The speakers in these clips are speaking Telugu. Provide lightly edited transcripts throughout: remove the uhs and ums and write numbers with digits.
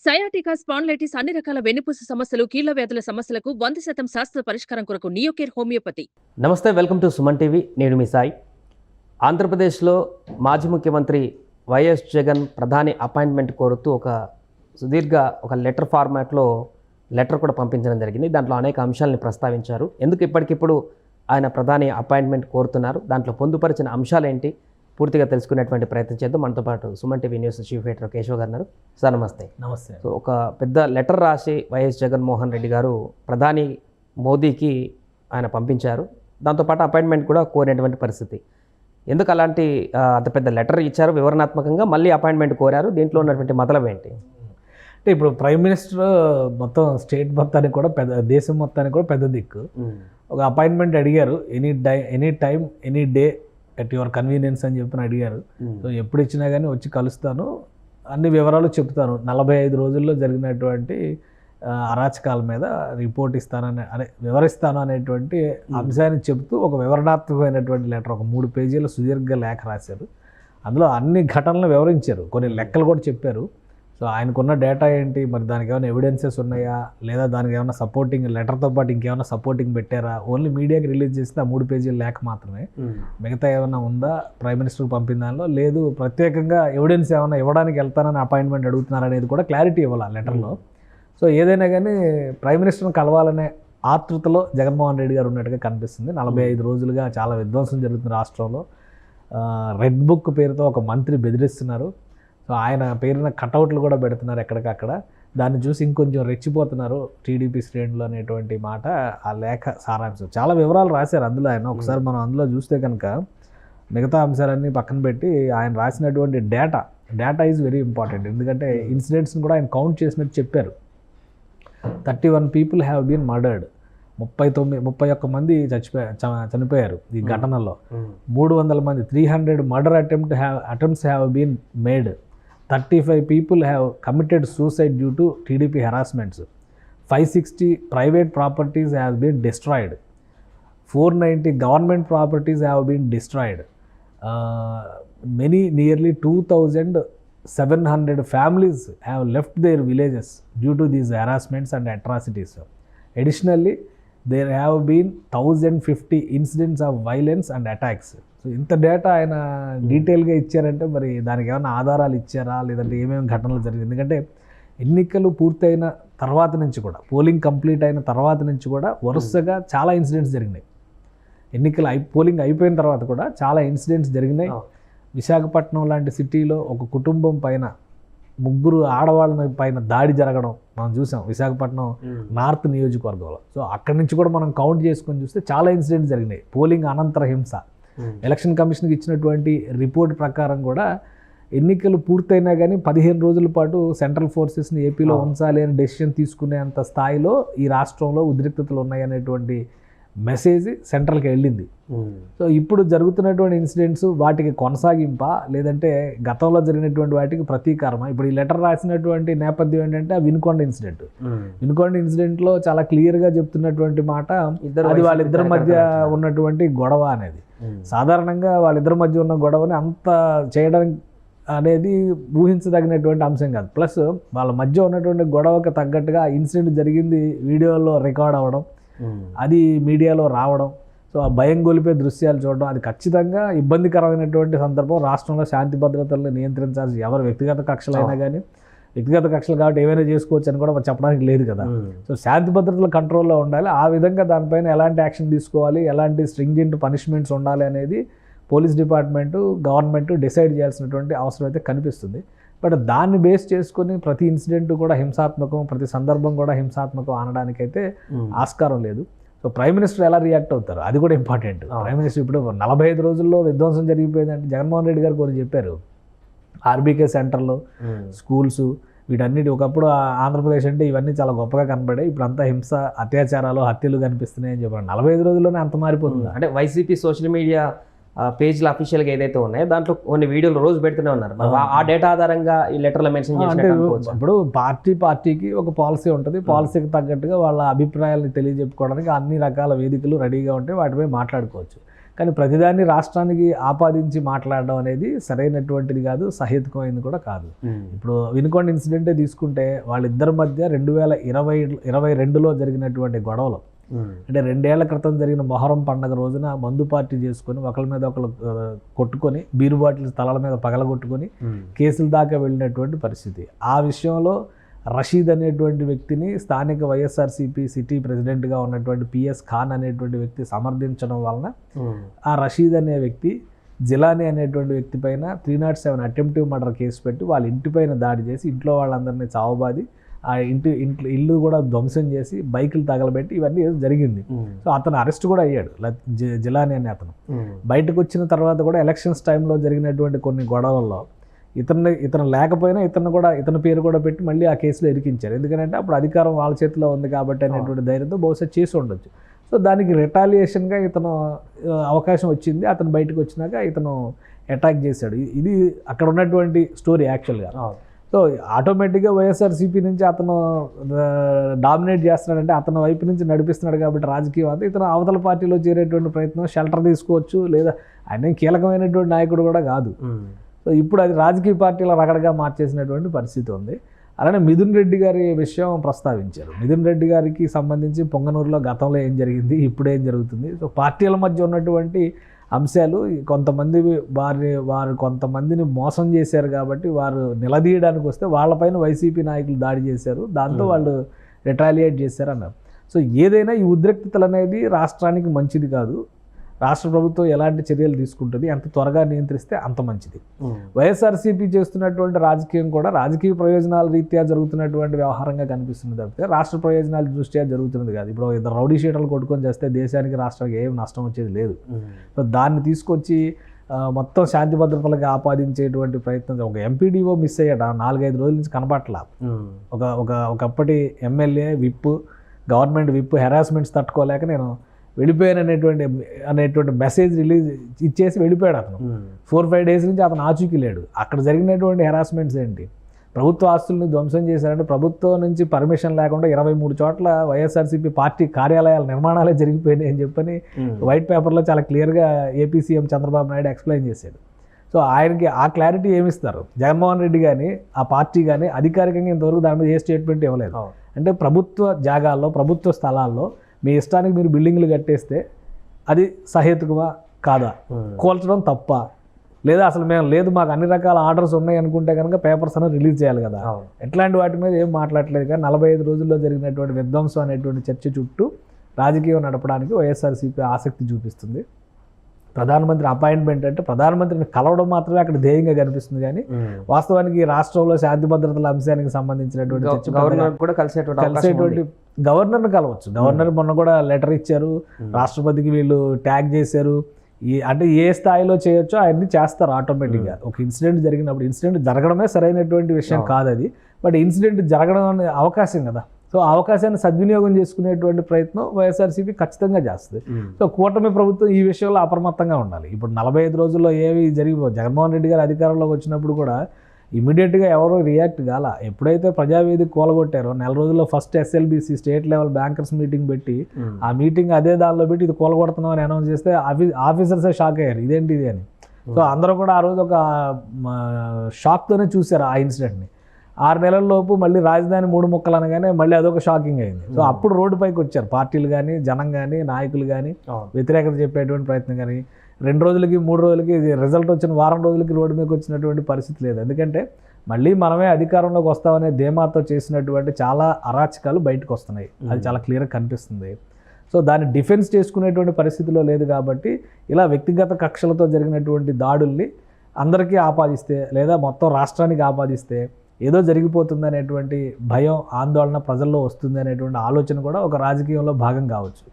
సయాటికా స్పాండిలైటిస్ అన్ని రకాల వెన్నుపూస సమస్యలు, కీళ్ల వ్యాధుల సమస్యలకు 100% శాస్త్ర పరిష్కారం కొరకు నియోకేర్ హోమియోపతి. నమస్తే, వెల్కమ్ టు సుమన్ టీవీ. నేను మీ సాయి. ఆంధ్రప్రదేశ్లో మాజీ ముఖ్యమంత్రి వైఎస్ జగన్ ప్రధాని అపాయింట్మెంట్ కోరుతూ సుదీర్ఘ లెటర్ ఫార్మాట్లో లెటర్ కూడా పంపించడం జరిగింది. దాంట్లో అనేక అంశాలని ప్రస్తావించారు. ఎందుకు ఇప్పటికిప్పుడు ఆయన ప్రధాని అపాయింట్మెంట్ కోరుతున్నారు, దాంట్లో పొందుపరిచిన అంశాలేంటి, పూర్తిగా తెలుసుకునేటువంటి ప్రయత్నం చేద్దాం. మనతో పాటు Suman TV news chief editor Keshav గారు ఉన్నారు. సార్ నమస్తే. నమస్తే. సో ఒక పెద్ద లెటర్ రాసి వైఎస్ జగన్మోహన్ రెడ్డి గారు ప్రధాని మోదీకి ఆయన పంపించారు. దాంతోపాటు అపాయింట్మెంట్ కూడా కోరినటువంటి పరిస్థితి. ఎందుకు అలాంటి అంత పెద్ద లెటర్ ఇచ్చారు వివరణాత్మకంగా, మళ్ళీ అపాయింట్మెంట్ కోరారు? దీంట్లో ఉన్నటువంటి మొదలవు ఏంటి? అంటే ఇప్పుడు ప్రైమ్ మినిస్టర్ మొత్తం స్టేట్ మొత్తానికి కూడా దేశం మొత్తానికి కూడా పెద్ద దిక్కు. ఒక అపాయింట్మెంట్ అడిగారు. Any time any day at your convenience అని చెప్పి అడిగారు. సో ఎప్పుడు ఇచ్చినా కానీ వచ్చి కలుస్తాను, అన్ని వివరాలు చెప్తాను, 45 రోజుల్లో జరిగినటువంటి అరాచకాల మీద రిపోర్ట్ వివరిస్తాను అనేటువంటి అంశాన్ని చెబుతూ ఒక వివరణాత్మకమైనటువంటి లెటర్, ఒక 3 పేజీల సుదీర్ఘ లేఖ రాశారు. అందులో అన్ని ఘటనలు వివరించారు, కొన్ని లెక్కలు కూడా చెప్పారు. సో ఆయనకున్న డేటా ఏంటి, మరి దానికి ఏమైనా ఎవిడెన్సెస్ ఉన్నాయా, లేదా దానికి ఏమైనా సపోర్టింగ్ లెటర్తో పాటు ఇంకేమైనా సపోర్టింగ్ పెట్టారా, ఓన్లీ మీడియాకి రిలీజ్ చేస్తే ఆ 3 పేజీల లేఖ మాత్రమే, మిగతా ఏమైనా ఉందా ప్రైమ్ మినిస్టర్కి పంపిన దానిలో, లేదు ప్రత్యేకంగా ఎవిడెన్స్ ఏమైనా ఇవ్వడానికి వెళ్తానని అపాయింట్మెంట్ అడుగుతున్నారనేది కూడా క్లారిటీ ఇవ్వాలి ఆ లెటర్లో. సో ఏదైనా కానీ ప్రైమ్ మినిస్టర్ని కలవాలనే ఆతృతలో జగన్మోహన్ రెడ్డి గారు ఉన్నట్టుగా కనిపిస్తుంది. 45 రోజులుగా చాలా విధ్వంసం జరుగుతుంది రాష్ట్రంలో. రెడ్ బుక్ పేరుతో ఒక మంత్రి బెదిరిస్తున్నారు. సో ఆయన పేరున కటౌట్లు కూడా పెడుతున్నారు ఎక్కడికక్కడ. దాన్ని చూసి ఇంకొంచెం రెచ్చిపోతున్నారు టీడీపీ శ్రేణులు అనేటువంటి మాట ఆ లేఖ సారాంశం. చాలా వివరాలు రాశారు అందులో ఆయన. ఒకసారి మనం అందులో చూస్తే కనుక మిగతా అంశాలన్నీ పక్కన పెట్టి ఆయన రాసినటువంటి డేటా ఈజ్ వెరీ ఇంపార్టెంట్. ఎందుకంటే ఇన్సిడెంట్స్ని కూడా ఆయన కౌంట్ చేసినట్టు చెప్పారు. 31 పీపుల్ హ్యావ్ బీన్ మర్డర్డ్. 31 మంది చనిపోయారు ఈ ఘటనలో. 300 మంది 300 murder attempts have been made. 35 people have committed suicide due to TDP harassments. 560 private properties have been destroyed. 490 government properties have been destroyed. Nearly 2,700 families have left their villages due to these harassments and atrocities. Additionally, there have been 1,050 incidents of violence and attacks. So ఇంత డేటా ఆయన డీటెయిల్గా ఇచ్చారంటే మరి దానికి ఏమైనా ఆధారాలు ఇచ్చారా, లేదంటే ఏమేమి ఘటనలు జరిగింది? ఎందుకంటే ఎన్నికలు పూర్తయిన తర్వాత నుంచి కూడా, పోలింగ్ కంప్లీట్ అయిన తర్వాత నుంచి కూడా వరుసగా చాలా ఇన్సిడెంట్స్ జరిగినాయి. పోలింగ్ అయిపోయిన తర్వాత కూడా చాలా ఇన్సిడెంట్స్ జరిగినాయి. విశాఖపట్నం లాంటి సిటీలో ఒక కుటుంబం పైన 3 ఆడవాళ్ళ పైన దాడి జరగడం మనం చూసాం విశాఖపట్నం నార్త్ నియోజకవర్గంలో. సో అక్కడి నుంచి కూడా మనం కౌంట్ చేసుకొని చూస్తే చాలా ఇన్సిడెంట్స్ జరిగినాయి. పోలింగ్ అనంతర హింస. ఎలక్షన్ కమిషన్కి ఇచ్చినటువంటి రిపోర్ట్ ప్రకారం కూడా ఎన్నికలు పూర్తయినా కానీ 15 రోజుల పాటు సెంట్రల్ ఫోర్సెస్ని ఏపీలో ఉంచాలి అని డెసిషన్ తీసుకునేంత స్థాయిలో ఈ రాష్ట్రంలో ఉద్రిక్తతలు ఉన్నాయనేటువంటి మెసేజ్ సెంట్రల్కి వెళ్ళింది. సో ఇప్పుడు జరుగుతున్నటువంటి ఇన్సిడెంట్స్ వాటికి కొనసాగింపా, లేదంటే గతంలో జరిగినటువంటి వాటికి ప్రతీకారమా? ఇప్పుడు ఈ లెటర్ రాసినటువంటి నేపథ్యం ఏంటంటే ఆ వినుకొండ ఇన్సిడెంట్లో చాలా క్లియర్గా చెప్తున్నటువంటి మాట, అది వాళ్ళిద్దరి మధ్య ఉన్నటువంటి గొడవ అనేది. సాధారణంగా వాళ్ళిద్దరి మధ్య ఉన్న గొడవని అంత చేయడానికి అనేది ఊహించదగినటువంటి అంశం కాదు. ప్లస్ వాళ్ళ మధ్య ఉన్నటువంటి గొడవకు తగ్గట్టుగా ఇన్సిడెంట్ జరిగింది వీడియోలో రికార్డ్ అవ్వడం, అది మీడియాలో రావడం, సో ఆ భయం గొలిపే దృశ్యాలు చూడడం, అది ఖచ్చితంగా ఇబ్బందికరమైనటువంటి సందర్భం. రాష్ట్రంలో శాంతి భద్రతలను నియంత్రించాల్సి ఎవరు వ్యక్తిగత కక్షలైనా కానీ, వ్యక్తిగత కక్షలు కాబట్టి ఏమైనా చేసుకోవచ్చు అని కూడా చెప్పడానికి లేదు కదా. సో శాంతి భద్రతల కంట్రోల్లో ఉండాలి. ఆ విధంగా దానిపైన ఎలాంటి యాక్షన్ తీసుకోవాలి, ఎలాంటి స్ట్రింజెంట్ పనిష్మెంట్స్ ఉండాలి అనేది పోలీస్ డిపార్ట్మెంటు, గవర్నమెంట్ డిసైడ్ చేయాల్సినటువంటి అవసరం అయితే కనిపిస్తుంది. బట్ దాన్ని బేస్ చేసుకొని ప్రతి ఇన్సిడెంట్ కూడా హింసాత్మకం, ప్రతి సందర్భం కూడా హింసాత్మకం అనడానికైతే ఆస్కారం లేదు. సో ప్రైమ్ మినిస్టర్ ఎలా రియాక్ట్ అవుతారు అది కూడా ఇంపార్టెంట్. ప్రైమ్ మినిస్టర్ ఇప్పుడు 45 రోజుల్లో విధ్వంసం జరిగిపోయిందంటే జగన్మోహన్ రెడ్డి గారు కొన్ని చెప్పారు. ఆర్బీకే సెంటర్లో స్కూల్స్ వీటన్నిటి ఒకప్పుడు ఆంధ్రప్రదేశ్ అంటే ఇవన్నీ చాలా గొప్పగా కనబడాయి, ఇప్పుడు అంతా హింస, అత్యాచారాలు, హత్యలు కనిపిస్తున్నాయి అని చెప్పారు. 45 రోజుల్లోనే అంత మారిపోతుంది. అంటే వైసీపీ సోషల్ మీడియా పేజ్లు అఫీషియల్గా ఏదైతే ఉన్నాయో దాంట్లో కొన్ని వీడియోలు రోజు పెడుతూనే ఉన్నారు. ఆ డేటా ఆధారంగా ఈ లెటర్లో మెన్షన్ చేసినట్టు. ఇప్పుడు పార్టీకి ఒక పాలసీ ఉంటుంది. పాలసీకి తగ్గట్టుగా వాళ్ళ అభిప్రాయాలను తెలియజెప్పుకోవడానికి అన్ని రకాల వేదికలు రెడీగా ఉంటే వాటిపై మాట్లాడుకోవచ్చు. కానీ ప్రతిదాన్ని రాష్ట్రానికి ఆపాదించి మాట్లాడడం అనేది సరైనటువంటిది కాదు, సహేతుకమైనది కూడా కాదు. ఇప్పుడు వినుకొండ ఇన్సిడెంటే తీసుకుంటే వాళ్ళిద్దరి మధ్య 2022లో జరిగినటువంటి గొడవలు, అంటే 2 ఏళ్ల క్రితం జరిగిన మొహరం పండగ రోజున మందు పార్టీ చేసుకొని ఒకళ్ళ మీద ఒకళ్ళు కొట్టుకొని బీరు బాటిల్స్ తలల మీద పగలగొట్టుకొని కేసుల దాకా వెళ్ళినటువంటి పరిస్థితి. ఆ విషయంలో రషీద్ అనేటువంటి వ్యక్తిని స్థానిక వైఎస్ఆర్సీపీ సిటీ ప్రెసిడెంట్గా ఉన్నటువంటి పిఎస్ ఖాన్ అనేటువంటి వ్యక్తి సమర్థించడం వలన ఆ రషీద్ అనే వ్యక్తి జిలానీ అనేటువంటి వ్యక్తి పైన 307 అటెంప్టివ్ మర్డర్ కేసు పెట్టి వాళ్ళ ఇంటిపైన దాడి చేసి ఇంట్లో వాళ్ళందరినీ చావబాది ఆ ఇల్లు కూడా ధ్వంసం చేసి బైకులు తగలబెట్టి ఇవన్నీ జరిగింది. సో అతను అరెస్ట్ కూడా అయ్యాడు, జిలానీ అనే అతను. బయటకు వచ్చిన తర్వాత కూడా ఎలక్షన్స్ టైంలో జరిగినటువంటి కొన్ని గొడవల్లో ఇతను లేకపోయినా ఇతని పేరు కూడా పెట్టి మళ్ళీ ఆ కేసులో ఇరికించారు. ఎందుకంటే అప్పుడు అధికారం వాళ్ళ చేతిలో ఉంది కాబట్టి అనేటువంటి ధైర్యంతో బహుశా చేసి ఉండొచ్చు. సో దానికి రిటాలియేషన్గా ఇతను అవకాశం వచ్చింది. అతను బయటకు వచ్చినాక ఇతను అటాక్ చేశాడు. ఇది అక్కడ ఉన్నటువంటి స్టోరీ యాక్చువల్గా. సో ఆటోమేటిక్గా వైఎస్ఆర్సీపీ నుంచి అతను డామినేట్ చేస్తున్నాడంటే అతని వైపు నుంచి నడిపిస్తున్నాడు కాబట్టి రాజకీయం అంతా ఇతను అవతల పార్టీలో చేరేటువంటి ప్రయత్నం, షెల్టర్ తీసుకోవచ్చు, లేదా ఆయన కీలకమైనటువంటి నాయకుడు కూడా కాదు. సో ఇప్పుడు అది రాజకీయ పార్టీల రగడగా మార్చేసినటువంటి పరిస్థితి ఉంది. అలానే మిథున్ రెడ్డి గారి విషయం ప్రస్తావించారు. మిథున్ రెడ్డి గారికి సంబంధించి పొంగనూరులో గతంలో ఏం జరిగింది, ఇప్పుడు ఏం జరుగుతుంది, సో పార్టీల మధ్య ఉన్నటువంటి అంశాలు, కొంతమంది వారు కొంతమందిని మోసం చేశారు కాబట్టి వారు నిలదీయడానికి వస్తే వాళ్ళపైన వైసీపీ నాయకులు దాడి చేశారు, దాంతో వాళ్ళు రిటాలియేట్ చేశారు అన్నారు. సో ఏదైనా ఈ ఉద్రిక్తతలు అనేది రాష్ట్రానికి మంచిది కాదు. రాష్ట్ర ప్రభుత్వం ఎలాంటి చర్యలు తీసుకుంటుంది, ఎంత త్వరగా నియంత్రిస్తే అంత మంచిది. వైఎస్ఆర్సీపీ చేస్తున్నటువంటి రాజకీయం కూడా రాజకీయ ప్రయోజనాల రీత్యా జరుగుతున్నటువంటి వ్యవహారంగా కనిపిస్తుంది తప్పితే రాష్ట్ర ప్రయోజనాల దృష్ట్యా జరుగుతున్నది కాదు. ఇప్పుడు ఇద్దరు రౌడీ షీటర్లు కొట్టుకొని చేస్తే దేశానికి రాష్ట్రానికి ఏం నష్టం వచ్చేది లేదు. సో దాన్ని తీసుకొచ్చి మొత్తం శాంతి భద్రతలకు ఆపాదించేటువంటి ప్రయత్నం. ఒక ఎంపీడీఓ మిస్ అయ్యాడు, 4-5 రోజుల నుంచి కనపట్లా. ఒకప్పటి MLA whip, government whip harassments తట్టుకోలేక నేను వెళ్ళిపోయాను అనేటువంటి మెసేజ్ రిలీజ్ ఇచ్చేసి వెళ్ళిపోయాడు అతను. 4-5 డేస్ నుంచి అతను ఆచూకీ లేడు. అక్కడ జరిగినటువంటి హెరాస్మెంట్స్ ఏంటి, ప్రభుత్వ ఆస్తులను ధ్వంసం చేశారంటే ప్రభుత్వం నుంచి పర్మిషన్ లేకుండా 23 చోట్ల వైఎస్ఆర్సీపీ పార్టీ కార్యాలయాల నిర్మాణాలే జరిగిపోయినాయి అని చెప్పని వైట్ పేపర్లో చాలా క్లియర్గా AP CM Chandrababu Naidu explain చేశాడు. సో ఆయనకి ఆ క్లారిటీ ఏమిస్తారు? జగన్మోహన్ రెడ్డి కానీ ఆ పార్టీ కానీ అధికారికంగా ఇంతవరకు దాని మీద ఏ స్టేట్మెంట్ ఇవ్వలేదు. అంటే ప్రభుత్వ జాగాల్లో, ప్రభుత్వ స్థలాల్లో మీ ఇష్టానికి మీరు బిల్డింగ్లు కట్టేస్తే అది సహేతుకమా కాదా, కూల్చడం తప్ప, లేదా అసలు మేము లేదు మాకు అన్ని రకాల ఆర్డర్స్ ఉన్నాయి అనుకుంటే కనుక పేపర్స్ అనేది రిలీజ్ చేయాలి కదా. ఎట్లాంటి వాటి మీద ఏం మాట్లాడలేదు. కానీ 45 రోజుల్లో జరిగినటువంటి విధ్వంసం అనేటువంటి చర్చ చుట్టూ రాజకీయం నడపడానికి వైఎస్ఆర్సీపీ ఆసక్తి చూపిస్తుంది. ప్రధానమంత్రి అపాయింట్మెంట్ అంటే ప్రధానమంత్రిని కలవడం మాత్రమే అక్కడ ధ్యేయంగా కనిపిస్తుంది. కానీ వాస్తవానికి రాష్ట్రంలో శాంతి భద్రతల అంశానికి సంబంధించినటువంటి గవర్నర్ని కలవచ్చు. గవర్నర్ మొన్న కూడా లెటర్ ఇచ్చారు, రాష్ట్రపతికి వీళ్ళు ట్యాగ్ చేశారు. అంటే ఏ స్థాయిలో చేయొచ్చో అవన్నీ చేస్తారు ఆటోమేటిక్గా. ఒక ఇన్సిడెంట్ జరిగినప్పుడు, ఇన్సిడెంట్ జరగడమే సరైనటువంటి విషయం కాదు అది, బట్ ఇన్సిడెంట్ జరగడం అనే అవకాశం కదా. సో ఆ అవకాశాన్ని సద్వినియోగం చేసుకునేటువంటి ప్రయత్నం వైఎస్ఆర్సీపీ ఖచ్చితంగా చేస్తుంది. సో కూటమి ప్రభుత్వం ఈ విషయంలో అప్రమత్తంగా ఉండాలి. ఇప్పుడు 45 రోజుల్లో ఏవి జరిగిపో, జగన్మోహన్ రెడ్డి గారు అధికారంలోకి వచ్చినప్పుడు కూడా ఇమీడియట్గా ఎవరో రియాక్ట్ కాల. ఎప్పుడైతే ప్రజావేదిక కూలగొట్టారో 4 రోజుల్లో first SLBC state level bankers meeting పెట్టి ఆ మీటింగ్ అదే దానిలో పెట్టి ఇది కూలగొడుతున్నాం అని అనౌన్స్ చేస్తే ఆఫీసర్సే షాక్ అయ్యారు, ఇదేంటి ఇది అని. సో అందరూ కూడా ఆ రోజు ఒక షాక్తోనే చూశారు ఆ ఇన్సిడెంట్ని. 6 నెలల లోపు మళ్ళీ రాజధాని 3 ముక్కలు అనగానే మళ్ళీ అదొక షాకింగ్ అయింది. సో అప్పుడు రోడ్డుపైకి వచ్చారు పార్టీలు కానీ, జనం కానీ, నాయకులు కానీ, వ్యతిరేకత చెప్పేటువంటి ప్రయత్నం కానీ. 2 రోజులకి 3 రోజులకి రిజల్ట్ వచ్చిన వారం రోజులకి రోడ్డు మీదకి వచ్చినటువంటి పరిస్థితి లేదు. ఎందుకంటే మళ్ళీ మనమే అధికారంలోకి వస్తామనే ధీమాతో చేసినటువంటి చాలా అరాచకాలు బయటకు వస్తున్నాయి. అది చాలా క్లియర్గా కనిపిస్తుంది. సో దాన్ని డిఫెన్స్ చేసుకునేటువంటి పరిస్థితిలో లేదు. కాబట్టి ఇలా వ్యక్తిగత కక్షలతో జరిగినటువంటి దాడుల్ని అందరికీ ఆపాదిస్తే, లేదా మొత్తం రాష్ట్రానికి ఆపాదిస్తే ఏదో జరిగిపోతుంది అనేటువంటి భయం, ఆందోళన ప్రజల్లో వస్తుంది అనేటువంటి ఆలోచన కూడా ఒక రాజకీయంలో భాగం కావచ్చు.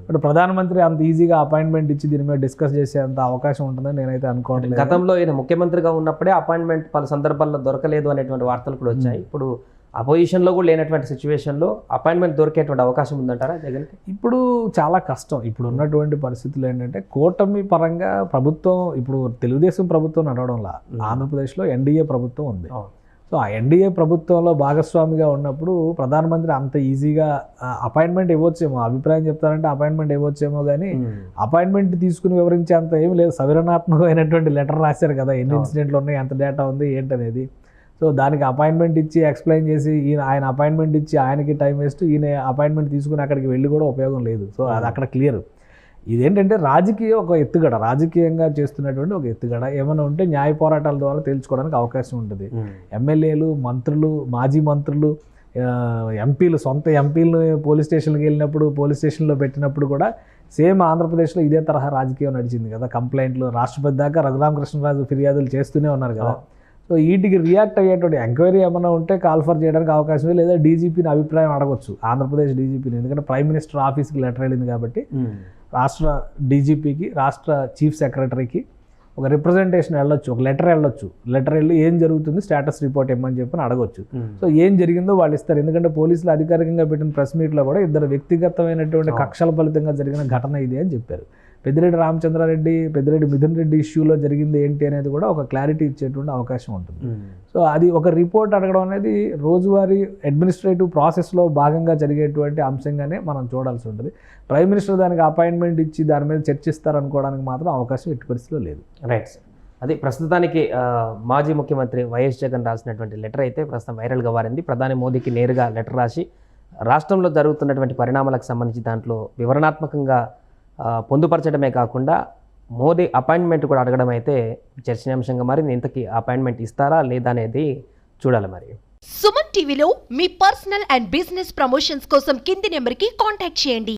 బట్ ప్రధానమంత్రి అంత ఈజీగా అపాయింట్మెంట్ ఇచ్చి దీని మీద డిస్కస్ చేసే అంత అవకాశం ఉంటుందని నేనైతే అనుకోవట్లేదు. గతంలో ఈయన ముఖ్యమంత్రిగా ఉన్నప్పుడే అపాయింట్మెంట్ పలు సందర్భాల్లో దొరకలేదు అనేటువంటి వార్తలు కూడా వచ్చాయి. ఇప్పుడు అపోజిషన్లో కూడా లేనటువంటి సిచ్యువేషన్లో అపాయింట్మెంట్ దొరికేటువంటి అవకాశం ఉందంటారా జగన్కి? ఇప్పుడు చాలా కష్టం. ఇప్పుడు ఉన్నటువంటి పరిస్థితులు ఏంటంటే కూటమి పరంగా ప్రభుత్వం, ఇప్పుడు తెలుగుదేశం ప్రభుత్వం నడవడంలా, ఆంధ్రప్రదేశ్లో ఎన్డీఏ ప్రభుత్వం ఉంది. సో సో ఆ ఎన్డీఏ ప్రభుత్వంలో భాగస్వామిగా ఉన్నప్పుడు ప్రధానమంత్రి అంత ఈజీగా అపాయింట్మెంట్ ఇవ్వచ్చేమో, అభిప్రాయం చెప్తారంటే అపాయింట్మెంట్ ఇవ్వచ్చేమో, కానీ అపాయింట్మెంట్ తీసుకుని వివరించే అంత ఏం లేదు. సవివరణాత్మకమైనటువంటి లెటర్ రాశారు కదా, ఎన్ని ఇన్సిడెంట్లు ఉన్నాయి, ఎంత డేటా ఉంది ఏంటనేది. సో దానికి అపాయింట్మెంట్ ఇచ్చి ఎక్స్ప్లెయిన్ చేసి ఆయన అపాయింట్మెంట్ ఇచ్చి ఆయనకి టైం వేస్ట్, ఈయన అపాయింట్మెంట్ తీసుకుని అక్కడికి వెళ్ళి కూడా ఉపయోగం లేదు. సో అది అక్కడ క్లియర్. ఇదేంటంటే రాజకీయ ఒక ఎత్తుగడ, రాజకీయంగా చేస్తున్నటువంటి ఒక ఎత్తుగడ. ఏమైనా ఉంటే న్యాయ పోరాటాల ద్వారా తేల్చుకోవడానికి అవకాశం ఉంటుంది. ఎమ్మెల్యేలు, మంత్రులు, మాజీ మంత్రులు, ఎంపీలు, సొంత ఎంపీలను పోలీస్ స్టేషన్కి వెళ్ళినప్పుడు, పోలీస్ స్టేషన్లో పెట్టినప్పుడు కూడా సేమ్ ఆంధ్రప్రదేశ్లో ఇదే తరహా రాజకీయం నడిచింది కదా. కంప్లైంట్లు రాష్ట్రపతి దాకా రఘురామకృష్ణరాజు ఫిర్యాదులు చేస్తూనే ఉన్నారు కదా. సో వీటికి రియాక్ట్ అయ్యేటువంటి ఎంక్వైరీ ఏమైనా ఉంటే కాల్ ఫర్ చేయడానికి అవకాశం, లేదా డీజీపీని అభిప్రాయం అడగొచ్చు, ఆంధ్రప్రదేశ్ డీజీపీని. ఎందుకంటే ప్రైమ్ మినిస్టర్ ఆఫీస్కి లెటర్ వెళ్ళింది కాబట్టి రాష్ట్ర డీజీపీకి, రాష్ట్ర చీఫ్ సెక్రటరీకి ఒక రిప్రజెంటేషన్ వెళ్ళొచ్చు, ఒక లెటర్ వెళ్ళొచ్చు. లెటర్ వెళ్ళి ఏం జరుగుతుంది స్టేటస్ రిపోర్ట్ ఇమ్మని చెప్పని అడగొచ్చు. సో ఏం జరిగిందో వాళ్ళు ఇస్తారు. ఎందుకంటే పోలీసులు అధికారికంగా పెట్టిన ప్రెస్ మీట్లో కూడా ఇద్దరు వ్యక్తిగతమైనటువంటి కక్షల ఫలితంగా జరిగిన ఘటన ఇది అని చెప్పారు. పెద్దిరెడ్డి రామచంద్రారెడ్డి, పెద్దిరెడ్డి మిథున్ రెడ్డి ఇష్యూలో జరిగింది ఏంటి అనేది కూడా ఒక క్లారిటీ ఇచ్చేటువంటి అవకాశం ఉంటుంది. సో అది ఒక రిపోర్ట్ అడగడం అనేది రోజువారీ అడ్మినిస్ట్రేటివ్ ప్రాసెస్లో భాగంగా జరిగేటువంటి అంశంగానే మనం చూడాల్సి ఉంటుంది. ప్రైమ్ మినిస్టర్ దానికి అపాయింట్మెంట్ ఇచ్చి దాని మీద చర్చిస్తారనుకోవడానికి మాత్రం అవకాశం ఎట్టి పరిస్థితిలో లేదు. Right sir. అది ప్రస్తుతానికి మాజీ ముఖ్యమంత్రి వైఎస్ జగన్ రాసినటువంటి లెటర్ అయితే ప్రస్తుతం వైరల్గా మారింది. ప్రధాని మోదీకి నేరుగా లెటర్ రాసి రాష్ట్రంలో జరుగుతున్నటువంటి పరిణామాలకు సంబంధించి దాంట్లో వివరణాత్మకంగా పొందుపరచడమే కాకుండా మోదీ అపాయింట్మెంట్ కూడా అడగడం అయితే చర్చనీయాంశంగా మారింది. ఇంతకీ అపాయింట్మెంట్ ఇస్తారా లేదా అనేది చూడాలి. మరి సుమన్ టీవీలో మీ పర్సనల్ అండ్ బిజినెస్ ప్రమోషన్స్ కోసం కింది నెంబర్కి కాంటాక్ట్ చేయండి.